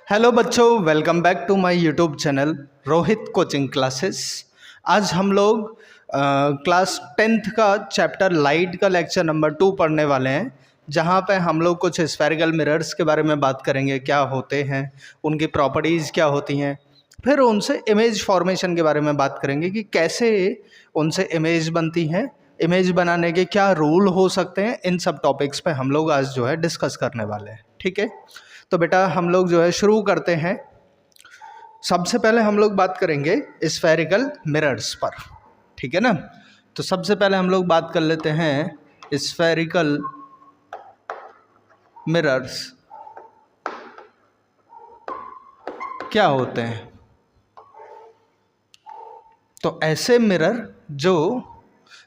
Hello बच्चों, welcome back to my YouTube channel Rohit coaching classes. आज हम लोग क्लास 10th का चैप्टर लाइट का लेक्चर नंबर 2 पढ़ने वाले हैं, जहां पे हम लोग कुछ स्फेरिकल मिरर्स के बारे में बात करेंगे, क्या होते हैं, उनकी प्रॉपर्टीज़ क्या होती हैं। फिर उनसे इमेज फॉर्मेशन के बारे में बात करेंगे कि कैसे उनसे इमेज बनती हैं, इमेज बनाने के क्या रूल हो सकते हैं। इन सब टॉपिक्स पे हम लोग आज जो है डिस्कस करने वाले हैं। ठीक है, तो बेटा हम लोग जो है शुरू करते हैं। सबसे पहले हम लोग बात करेंगे स्फेरिकल मिरर्स पर, ठीक है ना। तो सबसे पहले हम लोग बात कर लेते हैं स्फेरिकल मिरर्स क्या होते हैं। तो ऐसे मिरर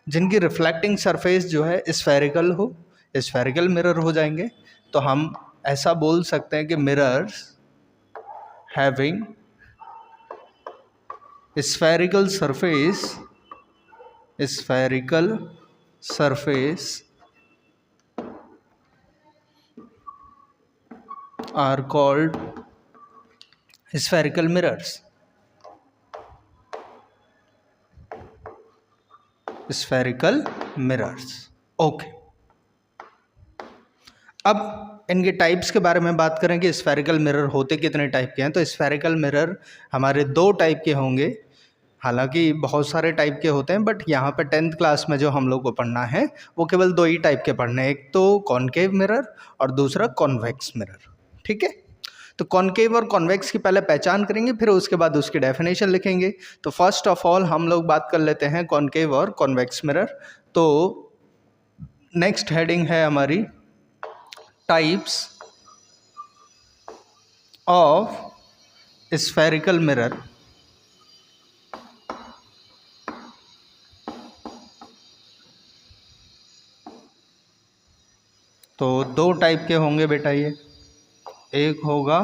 जिनकी रिफ्लेक्टिंग सरफेस जो है स्फेरिकल हो, स्फेरिकल मिरर हो जाएंगे। तो हम ऐसा बोल सकते हैं कि mirrors having spherical surface are called spherical mirrors. Spherical mirrors. Okay, अब इनके टाइप्स के बारे में बात करें कि स्फेरिकल मिरर होते कितने टाइप के हैं। तो स्फेरिकल मिरर हमारे 2 टाइप के होंगे। हालांकि बहुत सारे टाइप के होते हैं, बट यहाँ पे 10th क्लास में जो हम लोग को पढ़ना है वो केवल 2 ही टाइप के पढ़ने हैं। एक तो कॉनकेव मिरर और दूसरा कॉन्वेक्स मिरर। ठीक है, तो कॉनकेव और कॉन्वेक्स की पहले पहचान करेंगे, फिर उसके बाद उसकी डेफिनेशन लिखेंगे। तो फर्स्ट ऑफ ऑल हम लोग बात कर लेते हैं कॉनकेव और कॉन्वेक्स मिरर। तो नेक्स्ट हेडिंग है हमारी टाइप्स ऑफ स्फेरिकल मिरर। तो 2 टाइप के होंगे बेटा ये, एक होगा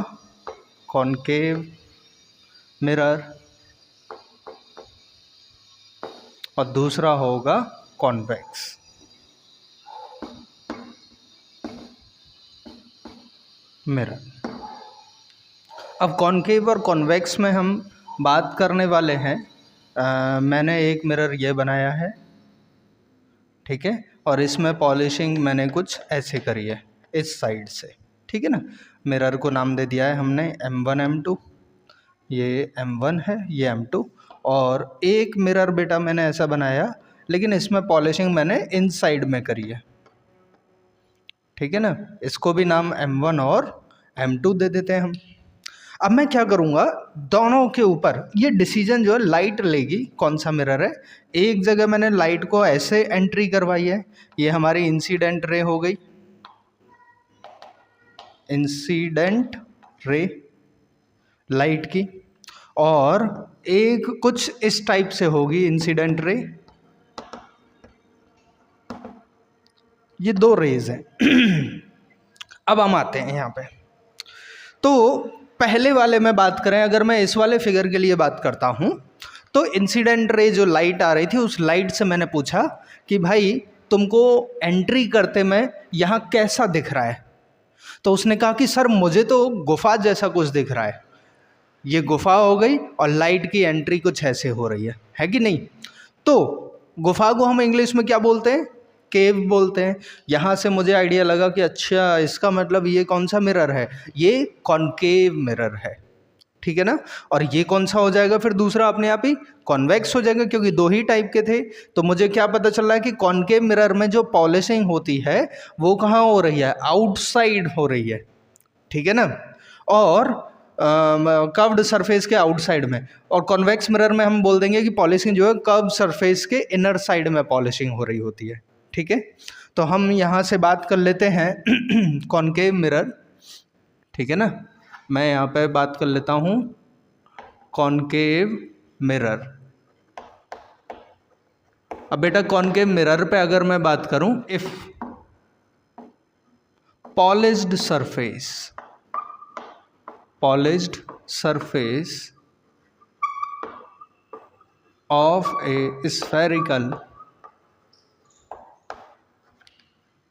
कॉनकेव मिरर और दूसरा होगा कॉन्वेक्स मिरर। अब कॉनकेव और कॉन्वेक्स में हम बात करने वाले हैं। मैंने एक मिरर ये बनाया है, ठीक है, और इसमें पॉलिशिंग मैंने कुछ ऐसे करी है इस साइड से। ठीक है ना, मिरर को नाम दे दिया है हमने M1 M2। ये M1 है, ये M2। और एक मिरर बेटा मैंने ऐसा बनाया, लेकिन इसमें पॉलिशिंग मैंने इन साइड में करी है। ठीक है ना, इसको भी नाम M1 और M2 दे देते हैं हम। अब मैं क्या करूँगा, दोनों के ऊपर ये डिसीजन जो है लाइट लेगी कौन सा मिरर है। एक जगह मैंने लाइट को ऐसे एंट्री करवाई है, ये हमारी इंसिडेंट रे हो गई, इंसिडेंट रे लाइट की। और एक कुछ इस टाइप से होगी इंसिडेंट रे। ये 2 रेज हैं। अब हम आते हैं यहाँ पे। तो पहले वाले में बात करें, अगर मैं इस वाले फिगर के लिए बात करता हूँ, तो इंसिडेंट रे जो लाइट आ रही थी, उस लाइट से मैंने पूछा कि भाई तुमको एंट्री करते में यहाँ कैसा दिख रहा है। तो उसने कहा कि सर मुझे तो गुफा जैसा कुछ दिख रहा है। ये गुफा हो गई और लाइट की एंट्री कुछ ऐसे हो रही है कि नहीं। तो गुफा को हम इंग्लिश में क्या बोलते हैं, केव बोलते हैं। यहाँ से मुझे आइडिया लगा कि अच्छा इसका मतलब ये कौन सा मिरर है, ये कॉनकेव मिरर है। ठीक है ना, और ये कौन सा हो जाएगा फिर दूसरा, अपने आप ही कॉन्वेक्स हो जाएगा, क्योंकि 2 ही टाइप के थे। तो मुझे क्या पता चल रहा है कि कॉनकेव मिरर में जो पॉलिशिंग होती है वो कहाँ हो रही है, आउटसाइड हो रही है। ठीक है ना, और कर्व्ड सरफेस के आउटसाइड में। और कॉन्वेक्स मिरर में हम बोल देंगे कि पॉलिशिंग जो है कर्व सरफेस के इनर साइड में पॉलिशिंग हो रही होती है। ठीक है, तो हम यहाँ से बात कर लेते हैं कॉनकेव मिरर। ठीक है ना, मैं यहाँ पे बात कर लेता हूँ कॉनकेव मिरर। अब बेटा कॉनकेव मिरर पे अगर मैं बात करूँ, if polished surface of a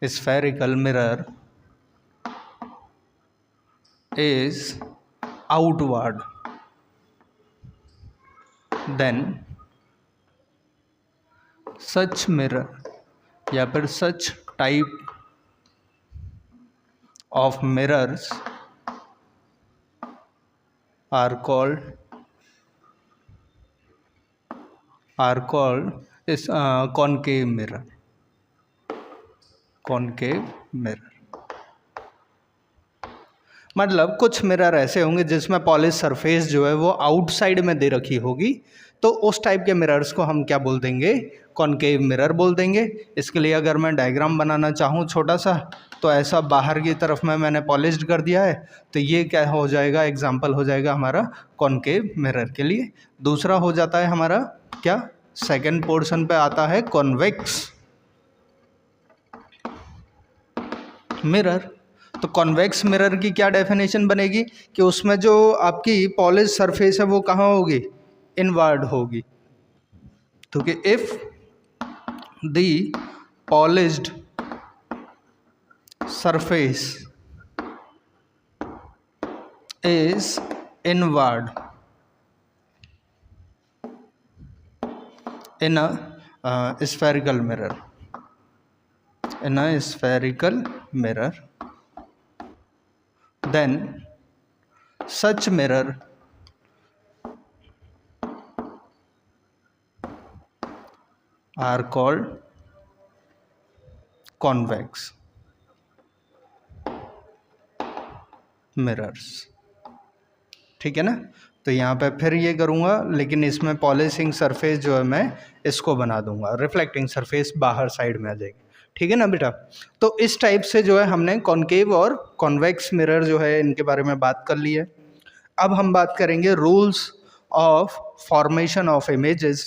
spherical mirror is outward, then such mirror या फिर such type of mirrors are called is concave mirror. concave mirror मतलब कुछ मिरर ऐसे होंगे जिसमें पॉलिश सरफेस जो है वो आउटसाइड में दे रखी होगी, तो उस टाइप के मिरर्स को हम क्या बोल देंगे, कॉनकेव मिरर बोल देंगे। इसके लिए अगर मैं डायग्राम बनाना चाहूँ छोटा सा, तो ऐसा बाहर की तरफ में मैंने पॉलिश्ड कर दिया है, तो ये क्या हो जाएगा, एग्जाम्पल हो जाएगा हमारा कॉनकेव मिरर के लिए। दूसरा हो जाता है हमारा क्या, सेकेंड पोर्शन पे आता है कॉन्वेक्स मिरर। तो कॉन्वेक्स मिरर की क्या डेफिनेशन बनेगी कि उसमें जो आपकी पॉलिश सरफेस है वो कहाँ होगी, इनवर्ड होगी। तो कि if the polished surface is inward in a spherical mirror, in a spherical mirror, then such mirror are called convex mirrors। ठीक है ना। तो यहाँ पे फिर ये करूँगा, लेकिन इसमें पॉलिशिंग सरफेस जो है मैं इसको बना दूंगा, रिफ्लेक्टिंग सरफेस बाहर साइड में आ जाएगी। ठीक है ना बेटा। तो इस टाइप से जो है हमने कॉनकेव और कॉन्वेक्स मिरर जो है इनके बारे में बात कर ली है। अब हम बात करेंगे rules of formation of images.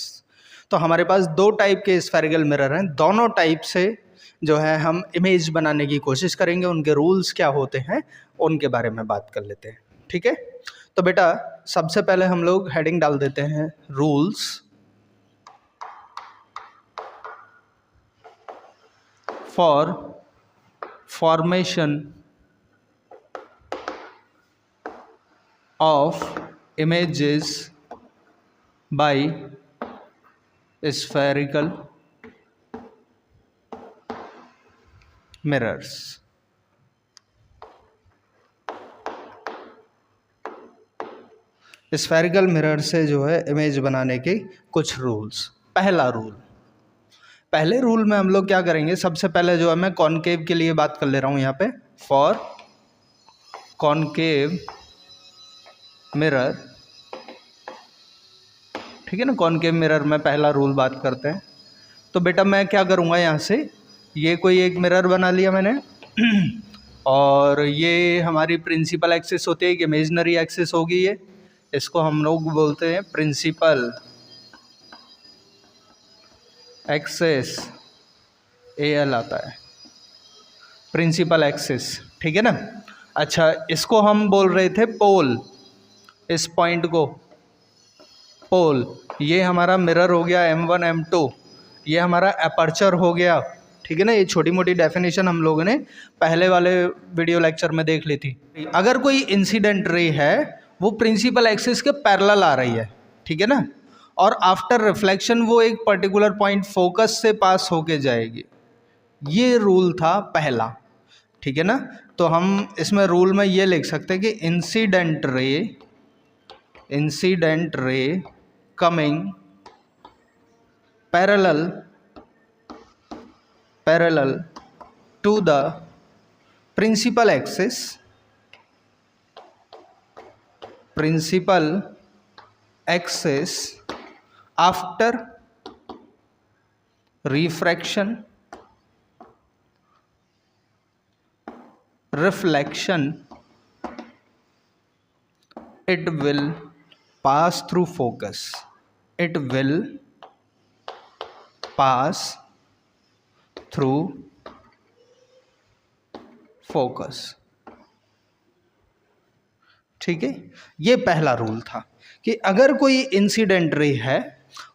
तो हमारे पास दो टाइप के स्फेरिकल मिरर हैं, दोनों टाइप से जो है हम इमेज बनाने की कोशिश करेंगे, उनके रूल्स क्या होते हैं उनके बारे में बात कर लेते हैं। ठीक है। तो बेटा सबसे पहले हम लोग हेडिंग डाल देते हैं rules for formation of images bye spherical mirrors. Spherical mirror से जो है इमेज बनाने के कुछ रूल्स। पहले रूल में हम लोग क्या करेंगे, सबसे पहले जो है मैं कॉनकेव के लिए बात कर ले रहा हूँ यहाँ पे, फॉर कॉनकेव मिरर। ठीक है ना। कॉनकेव मिरर में पहला रूल बात करते हैं। तो बेटा मैं क्या करूँगा, यहाँ से ये कोई एक मिरर बना लिया मैंने और ये हमारी प्रिंसिपल एक्सिस होती है, एक इमेजनरी एक्सिस होगी, ये इसको हम लोग बोलते हैं प्रिंसिपल एक्सिस, AL आता है, प्रिंसिपल एक्सिस। ठीक है ना। अच्छा, इसको हम बोल रहे थे पोल, इस पॉइंट को पोल। ये हमारा मिरर हो गया M1 M2, ये हमारा अपर्चर हो गया। ठीक है ना। ये छोटी मोटी डेफिनेशन हम लोगों ने पहले वाले वीडियो लेक्चर में देख ली थी। अगर कोई इंसिडेंट रे है वो प्रिंसिपल एक्सिस के पैरेलल आ रही है, ठीक है ना, और आफ्टर रिफ्लेक्शन वो एक पर्टिकुलर पॉइंट फोकस से पास होके जाएगी, ये रूल था पहला। ठीक है ना। तो हम इसमें रूल में ये लिख सकते हैं कि incident ray coming parallel to the principal axis after reflection it will pass through focus, it will pass through focus। ठीक है। ये पहला रूल था कि अगर कोई इंसिडेंट रे है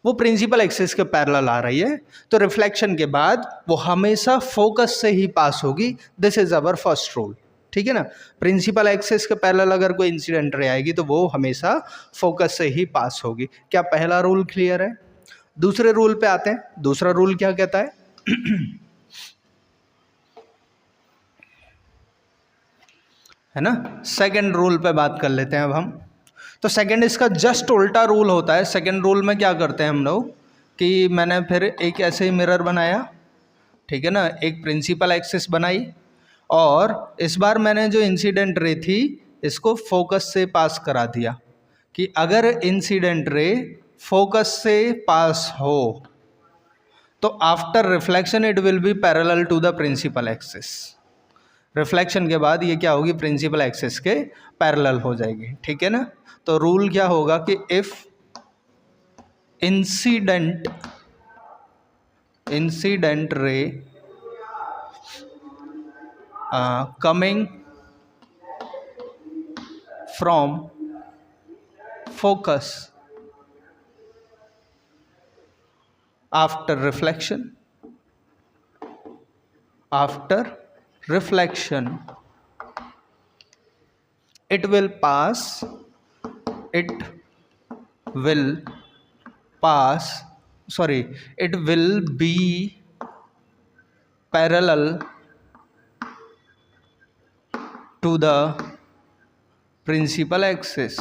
वो प्रिंसिपल एक्सिस के पैरेलल आ रही है तो रिफ्लेक्शन के बाद वो हमेशा फोकस से ही पास होगी। This is our first rule. ठीक है ना। प्रिंसिपल एक्सिस के पैरेलल अगर कोई इंसिडेंट रे आएगी तो वो हमेशा फोकस से ही पास होगी। क्या पहला रूल क्लियर है? दूसरे रूल पे आते हैं। दूसरा रूल क्या कहता है? है ना, सेकंड रूल पे बात कर लेते हैं अब हम। तो सेकंड इसका जस्ट उल्टा रूल होता है। सेकंड रूल में क्या करते हैं हम लोग कि मैंने फिर एक ऐसे ही मिरर बनाया, ठीक है ना, एक प्रिंसिपल एक्सिस बनाई और इस बार मैंने जो इंसिडेंट रे थी इसको फोकस से पास करा दिया कि अगर इंसिडेंट रे फोकस से पास हो तो after reflection it will be parallel to the principal axis. Reflection के बाद ये क्या होगी? प्रिंसिपल एक्सिस के पैरेलल हो जाएगी, ठीक है ना। तो रूल क्या होगा कि इफ इंसिडेंट रे coming from focus after reflection it will be parallel to the principal axis।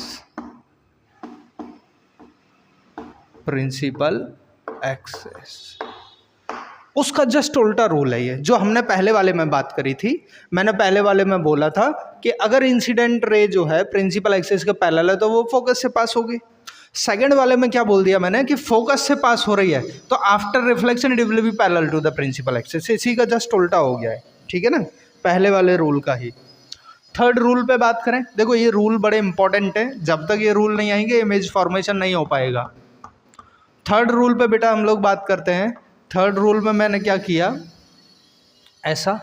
उसका जस्ट उल्टा रूल है ये, जो हमने पहले वाले में बात करी थी। मैंने पहले वाले में बोला था कि अगर इंसिडेंट रे जो है प्रिंसिपल एक्सिस के पैरेलल है तो वो फोकस से पास होगी। सेकंड वाले में क्या बोल दिया मैंने कि फोकस से पास हो रही है तो after reflection it will be parallel to the principal axis. इसी का जस्ट उल्टा हो गया है, ठीक है ना, पहले वाले रूल का ही। थर्ड रूल पे बात करें, देखो ये रूल बड़े इंपॉर्टेंट है, जब तक ये रूल नहीं आएंगे इमेज फॉर्मेशन नहीं हो पाएगा। थर्ड रूल पे बेटा हम लोग बात करते हैं। थर्ड रूल में मैंने क्या किया, ऐसा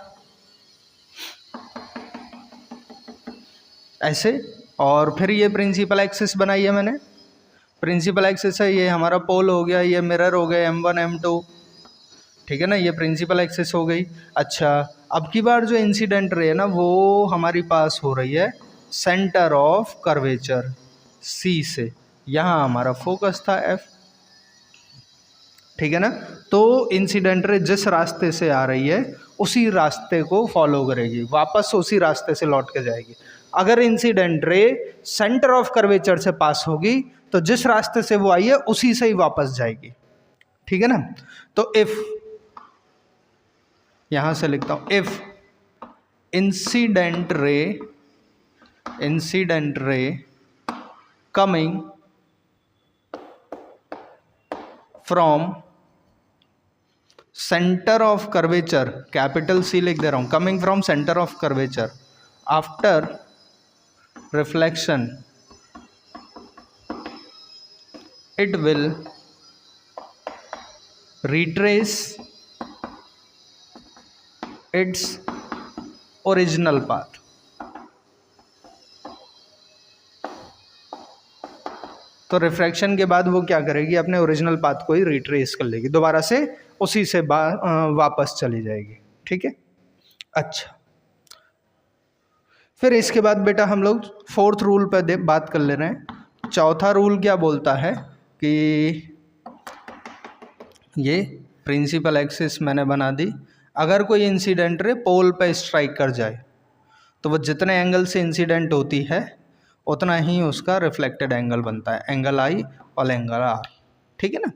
ऐसे, और फिर ये प्रिंसिपल एक्सिस बनाई है मैंने। प्रिंसिपल एक्सिस है, ये हमारा पोल हो गया, ये मिरर हो गए M1 M2, ठीक है ना, ये प्रिंसिपल एक्सिस हो गई। अच्छा, अब की बार जो इंसिडेंट रे है ना वो हमारी पास हो रही है सेंटर ऑफ कर्वेचर C से। यहाँ हमारा फोकस था F, ठीक है ना। तो इंसिडेंट रे जिस रास्ते से आ रही है उसी रास्ते को फॉलो करेगी, वापस उसी रास्ते से लौट के जाएगी। अगर incident ray centre of curvature से पास होगी तो जिस रास्ते से वो आई है उसी से ही वापस जाएगी, ठीक है ना। तो इफ, यहां से लिखता हूं, if incident ray coming from centre of curvature, capital C लिख दे रहा हूं, coming from centre of curvature after reflection it will retrace its original path। तो रिफ्रैक्शन के बाद वो क्या करेगी, अपने ओरिजिनल पाथ को ही रिट्रेस कर लेगी, दोबारा से उसी से वापस चली जाएगी, ठीक है। अच्छा, फिर इसके बाद बेटा हम लोग फोर्थ रूल पर बात कर ले रहे हैं। चौथा रूल क्या बोलता है कि ये प्रिंसिपल एक्सिस मैंने बना दी, अगर कोई इंसिडेंट रे पोल पे स्ट्राइक कर जाए तो वो जितने एंगल से इंसिडेंट होती है उतना ही उसका रिफ्लेक्टेड एंगल बनता है, एंगल I और एंगल R, ठीक है ना।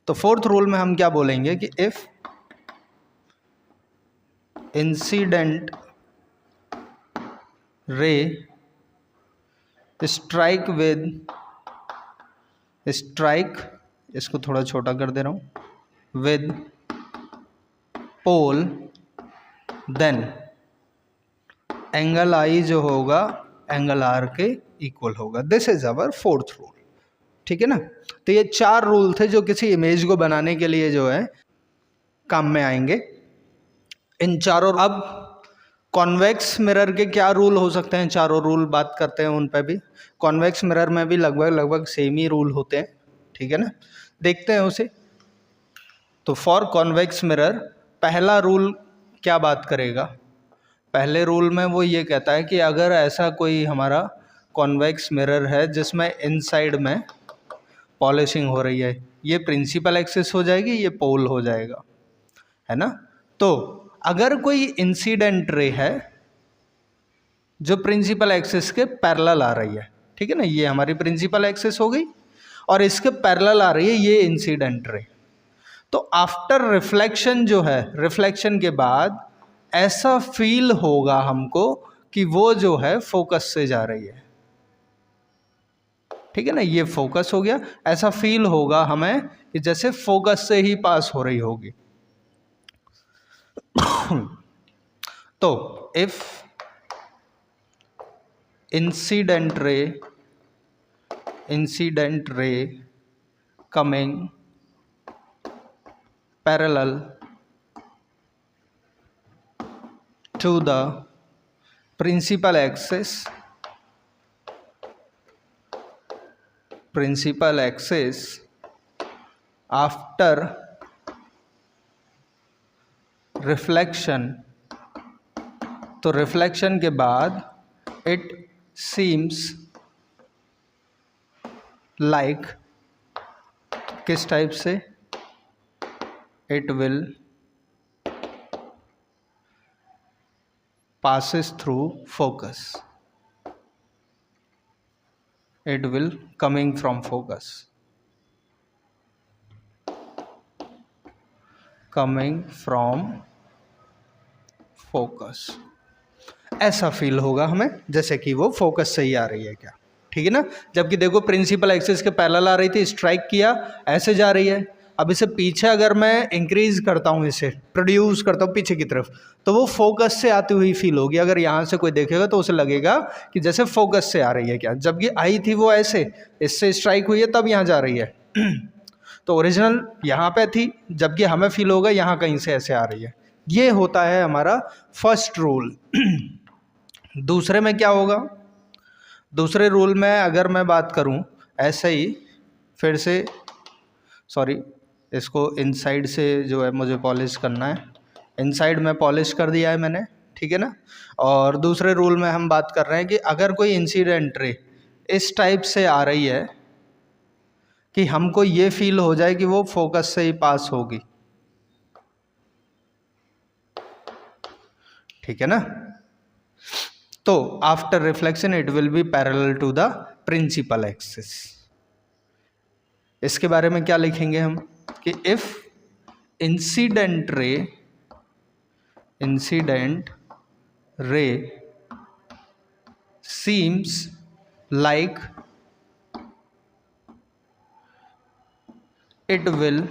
तो फोर्थ रूल में हम क्या बोलेंगे कि इफ इंसिडेंट रे स्ट्राइक, इसको थोड़ा छोटा कर दे रहा हूँ, with pole, then angle I जो होगा एंगल R के इक्वल होगा। This is our fourth rule, ठीक है ना। तो ये चार रूल थे जो किसी इमेज को बनाने के लिए जो है काम में आएंगे। इन चारों, अब कॉन्वेक्स मिरर के क्या रूल हो सकते हैं, चारों रूल बात करते हैं उन पे भी। कॉन्वेक्स मिरर में भी लगभग सेम ही रूल होते हैं, ठीक है ना, देखते हैं उसे। तो फॉर कॉन्वेक्स मिरर पहला रूल क्या बात करेगा पहले रूल में वो ये कहता है कि अगर ऐसा कोई हमारा कॉन्वेक्स मिरर है जिसमें इनसाइड में पॉलिशिंग हो रही है, ये प्रिंसिपल एक्सिस हो जाएगी, ये पोल हो जाएगा, है ना। तो अगर कोई इंसिडेंट रे है जो प्रिंसिपल एक्सिस के पैरेलल आ रही है, ठीक है ना, ये हमारी प्रिंसिपल एक्सिस हो गई और इसके पैरेलल आ रही है ये इंसिडेंट रे, तो आफ्टर रिफ्लेक्शन जो है, रिफ्लेक्शन के बाद ऐसा फील होगा हमको कि वो जो है फोकस से जा रही है, ठीक है ना, ये फोकस हो गया। ऐसा फील होगा हमें कि जैसे फोकस से ही पास हो रही होगी। तो if incident ray coming parallel to the principal axis after reflection, तो रिफ्लेक्शन के बाद it seems like, किस टाइप से, it will passes through focus, it will coming from focus, coming from focus, ऐसा फील होगा हमें जैसे कि वो फोकस से ही आ रही है क्या, ठीक है ना। जबकि देखो प्रिंसिपल एक्सिस के पैरेलल आ रही थी, स्ट्राइक किया, ऐसे जा रही है। अब इसे पीछे अगर मैं इंक्रीज करता हूँ, इसे प्रोड्यूस करता हूँ पीछे की तरफ, तो वो फोकस से आती हुई फील होगी। अगर यहाँ से कोई देखेगा तो उसे लगेगा कि जैसे फोकस से आ रही है क्या, जबकि आई थी वो ऐसे, इससे स्ट्राइक हुई है तब यहाँ जा रही है। तो ओरिजिनल यहाँ पे थी, जबकि हमें फील होगा यहाँ कहीं से ऐसे आ रही है। ये होता है हमारा फर्स्ट रूल। दूसरे में क्या होगा, दूसरे रूल में अगर मैं बात करूं, ऐसे ही फिर से, सॉरी, इसको इनसाइड से जो है मुझे पॉलिश करना है, इनसाइड में पॉलिश कर दिया है मैंने, ठीक है ना। और दूसरे रूल में हम बात कर रहे हैं कि अगर कोई इंसिडेंट रे इस टाइप से आ रही है कि हमको ये फील हो जाए कि वो फोकस से ही पास होगी, ठीक है ना। तो after reflection it will be parallel to the principal axis. इसके बारे में क्या लिखेंगे हम कि if incident ray seems like it will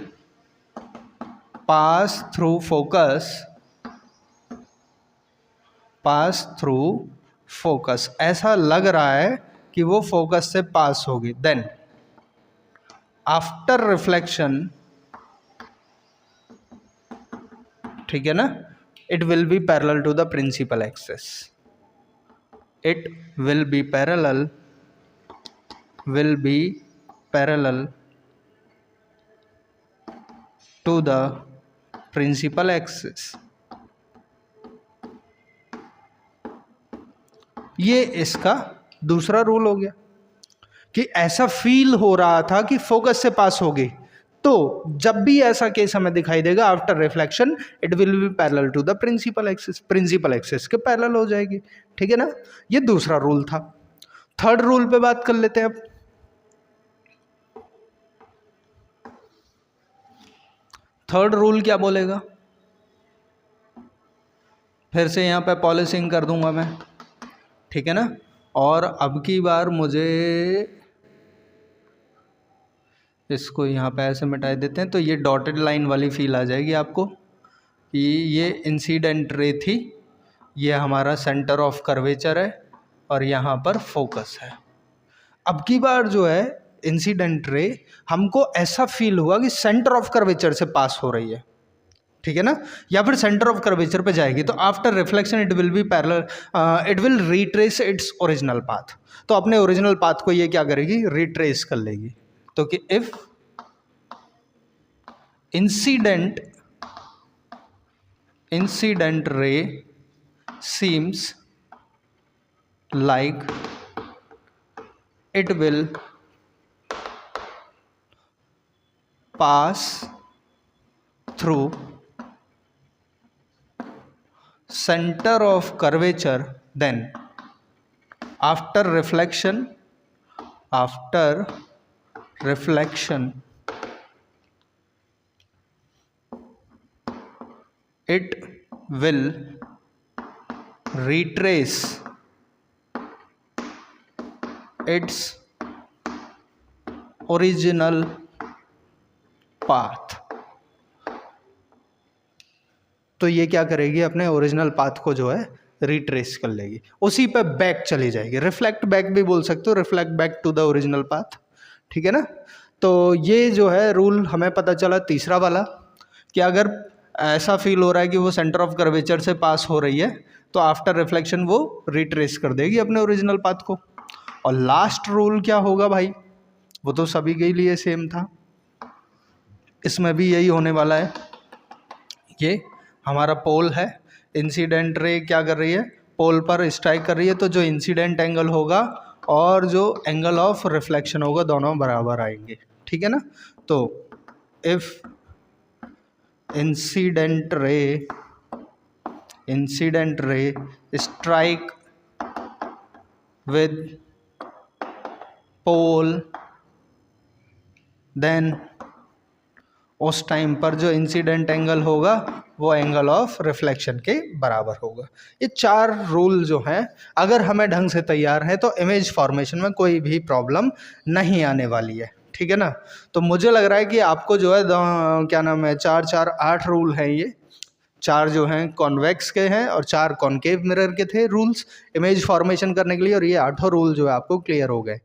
pass through focus, ऐसा लग रहा है कि वो फोकस से पास होगी, देन आफ्टर रिफ्लेक्शन, ठीक है ना, it will be parallel to the principal axis, it will be parallel to the principal axis. ये इसका दूसरा रूल हो गया कि ऐसा फील हो रहा था कि फोकस से पास होगी, तो जब भी ऐसा केस हमें दिखाई देगा after reflection it will be parallel to the principal axis के पैरेलल हो जाएगी, ठीक है ना। ये दूसरा रूल था। थर्ड रूल पे बात कर लेते हैं अब। थर्ड रूल क्या बोलेगा, फिर से यहाँ पे पॉलिशिंग कर दूंगा मैं, ठीक है ना। और अब की बार मुझे इसको यहाँ पे ऐसे मिटा देते हैं, तो ये डॉटेड लाइन वाली फील आ जाएगी आपको कि ये इंसिडेंट रे थी, ये हमारा सेंटर ऑफ कर्वेचर है और यहाँ पर फोकस है। अब की बार जो है इंसिडेंट रे हमको ऐसा फील हुआ कि सेंटर ऑफ कर्वेचर से पास हो रही है, ठीक है ना, या फिर सेंटर ऑफ कर्वेचर पे जाएगी। तो after reflection it will be parallel, it will retrace its original path. तो अपने ओरिजिनल पाथ को ये क्या करेगी, रिट्रेस कर लेगी। तो कि इफ इंसिडेंट रे seems like it will pass through center of curvature, then after reflection it will retrace its original path। तो ये क्या करेगी, अपने ओरिजिनल पाथ को जो है रिट्रेस कर लेगी, उसी पे बैक चली जाएगी। रिफ्लेक्ट बैक भी बोल सकते हो, reflect back to the original path, ठीक है ना। तो ये जो है रूल हमें पता चला तीसरा वाला, कि अगर ऐसा फील हो रहा है कि वो सेंटर ऑफ कर्वेचर से पास हो रही है तो आफ्टर रिफ्लेक्शन वो रिट्रेस कर देगी अपने ओरिजिनल पाथ को। और लास्ट रूल क्या होगा भाई, वो तो सभी के लिए सेम था, इसमें भी यही होने वाला है। ये हमारा पोल है, इंसिडेंट रे क्या कर रही है, पोल पर स्ट्राइक कर रही है, तो जो इंसिडेंट एंगल होगा और जो एंगल ऑफ रिफ्लेक्शन होगा दोनों बराबर आएंगे, ठीक है ना। तो if incident ray strike with pole, then उस टाइम पर जो इंसिडेंट एंगल होगा वो एंगल ऑफ रिफ्लेक्शन के बराबर होगा। ये 4 रूल जो हैं अगर हमें ढंग से तैयार है तो इमेज फॉर्मेशन में कोई भी प्रॉब्लम नहीं आने वाली है, ठीक है ना। तो मुझे लग रहा है कि आपको जो है क्या नाम है 4 4 8 रूल हैं, ये 4 जो हैं कॉन्वेक्स के हैं और 4 कॉन्केव मिरर के थे रूल्स इमेज फॉर्मेशन करने के लिए, और ये 8 रूल जो है आपको क्लियर हो गए।